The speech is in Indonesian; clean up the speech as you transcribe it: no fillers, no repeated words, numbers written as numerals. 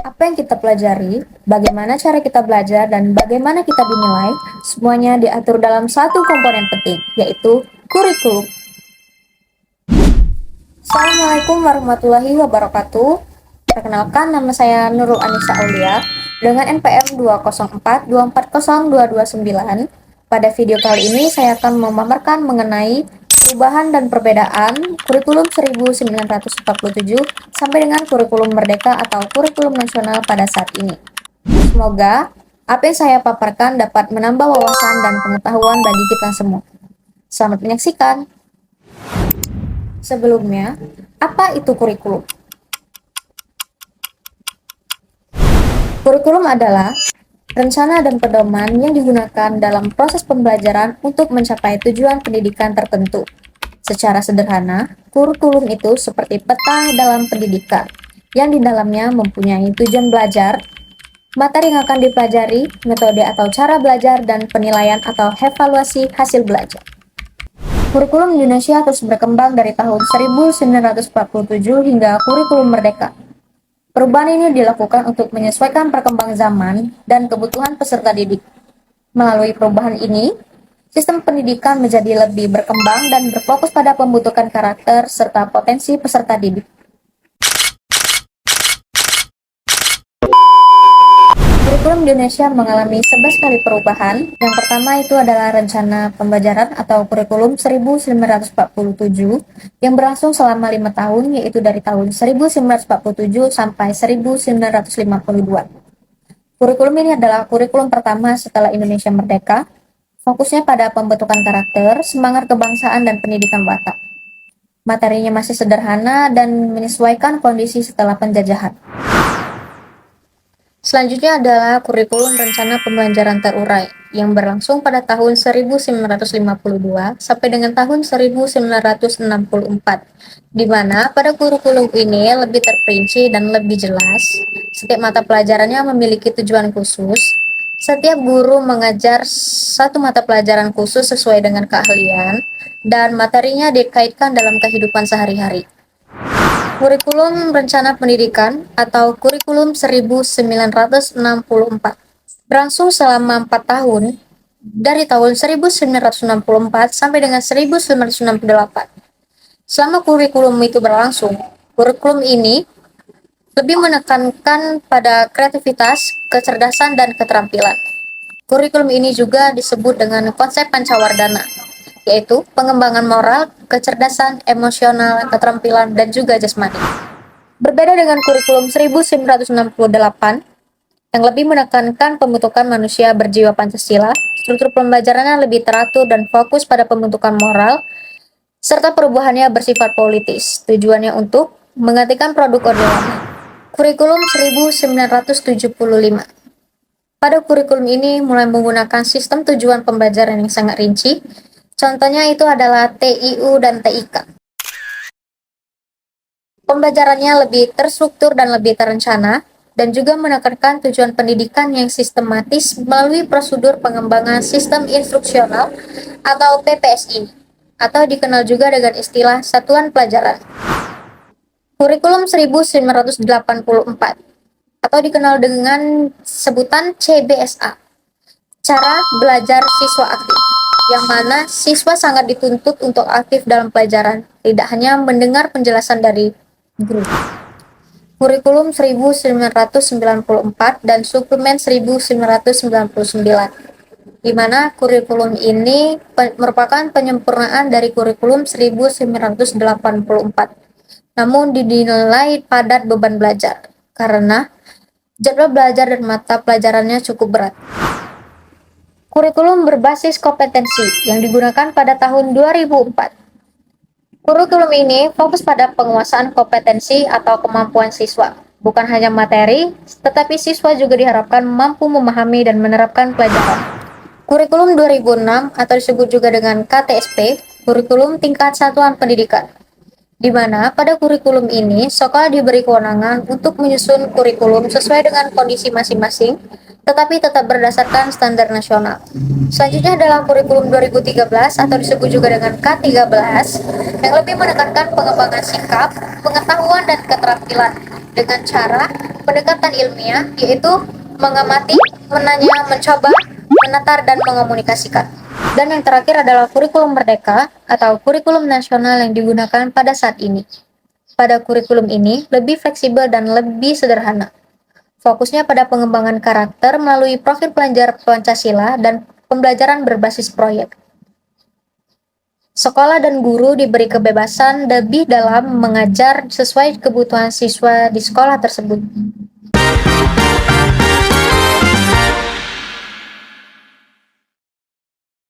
Apa yang kita pelajari, bagaimana cara kita belajar, dan bagaimana kita dinilai, semuanya diatur dalam satu komponen penting, yaitu kurikulum. Assalamualaikum warahmatullahi wabarakatuh. Perkenalkan, nama saya Nurul Anissa Aulia dengan NPM 204240229. Pada video kali ini saya akan memaparkan mengenai perubahan dan perbedaan kurikulum 1947 sampai dengan kurikulum merdeka atau kurikulum nasional pada saat ini. Semoga apa yang saya paparkan dapat menambah wawasan dan pengetahuan bagi kita semua. Selamat menyaksikan. Sebelumnya, apa itu kurikulum? Kurikulum adalah rencana dan pedoman yang digunakan dalam proses pembelajaran untuk mencapai tujuan pendidikan tertentu. Secara sederhana, kurikulum itu seperti peta dalam pendidikan, yang di dalamnya mempunyai tujuan belajar, materi yang akan dipelajari, metode atau cara belajar, dan penilaian atau evaluasi hasil belajar. Kurikulum Indonesia terus berkembang dari tahun 1947 hingga kurikulum merdeka. Perubahan ini dilakukan untuk menyesuaikan perkembangan zaman dan kebutuhan peserta didik. Melalui perubahan ini, sistem pendidikan menjadi lebih berkembang dan berfokus pada pembentukan karakter serta potensi peserta didik. Kurikulum Indonesia mengalami 11 kali perubahan. Yang pertama itu adalah rencana pembelajaran atau kurikulum 1947 yang berlangsung selama 5 tahun, yaitu dari tahun 1947 sampai 1952. Kurikulum ini adalah kurikulum pertama setelah Indonesia merdeka, fokusnya pada pembentukan karakter, semangat kebangsaan, dan pendidikan watak. Materinya masih sederhana dan menyesuaikan kondisi setelah penjajahan. Selanjutnya adalah kurikulum rencana pembelajaran terurai yang berlangsung pada tahun 1952 sampai dengan tahun 1964, di mana pada kurikulum ini lebih terperinci dan lebih jelas. Setiap mata pelajarannya memiliki tujuan khusus. Setiap guru mengajar satu mata pelajaran khusus sesuai dengan keahlian, dan materinya dikaitkan dalam kehidupan sehari-hari. Kurikulum Rencana Pendidikan atau Kurikulum 1964 berlangsung selama 4 tahun dari tahun 1964 sampai dengan 1968. Selama kurikulum itu berlangsung, kurikulum ini lebih menekankan pada kreativitas, kecerdasan, dan keterampilan. Kurikulum ini juga disebut dengan konsep Pancawardana, yaitu pengembangan moral, kecerdasan, emosional, keterampilan, dan juga jasmani. Berbeda dengan kurikulum 1968 yang lebih menekankan pembentukan manusia berjiwa Pancasila, struktur pembelajarannya lebih teratur dan fokus pada pembentukan moral, serta perubahannya bersifat politis, tujuannya untuk menggantikan produk Orde Lama. Kurikulum 1975. Pada kurikulum ini mulai menggunakan sistem tujuan pembelajaran yang sangat rinci. Contohnya itu adalah TIU dan TIK. Pembelajarannya lebih terstruktur dan lebih terencana, dan juga menekankan tujuan pendidikan yang sistematis melalui prosedur pengembangan sistem instruksional atau PPSI, atau dikenal juga dengan istilah Satuan Pelajaran. Kurikulum 1984, atau dikenal dengan sebutan CBSA, Cara Belajar Siswa Aktif, yang mana siswa sangat dituntut untuk aktif dalam pelajaran, tidak hanya mendengar penjelasan dari guru. Kurikulum 1994 dan Suplemen 1999, di mana kurikulum ini merupakan penyempurnaan dari kurikulum 1984. Namun dinilai padat beban belajar, karena jadwal belajar dan mata pelajarannya cukup berat. Kurikulum berbasis kompetensi yang digunakan pada tahun 2004. Kurikulum ini fokus pada penguasaan kompetensi atau kemampuan siswa, bukan hanya materi, tetapi siswa juga diharapkan mampu memahami dan menerapkan pelajaran. Kurikulum 2006 atau disebut juga dengan KTSP, Kurikulum Tingkat Satuan Pendidikan, di mana pada kurikulum ini sekolah diberi kewenangan untuk menyusun kurikulum sesuai dengan kondisi masing-masing, tetapi tetap berdasarkan standar nasional. Selanjutnya adalah kurikulum 2013 atau disebut juga dengan K13 yang lebih menekankan pengembangan sikap, pengetahuan, dan keterampilan dengan cara pendekatan ilmiah, yaitu mengamati, menanya, mencoba, menatar, dan mengomunikasikan. Dan yang terakhir adalah kurikulum merdeka atau kurikulum nasional yang digunakan pada saat ini. Pada kurikulum ini lebih fleksibel dan lebih sederhana. Fokusnya pada pengembangan karakter melalui profil pelajar Pancasila dan pembelajaran berbasis proyek. Sekolah dan guru diberi kebebasan lebih dalam mengajar sesuai kebutuhan siswa di sekolah tersebut.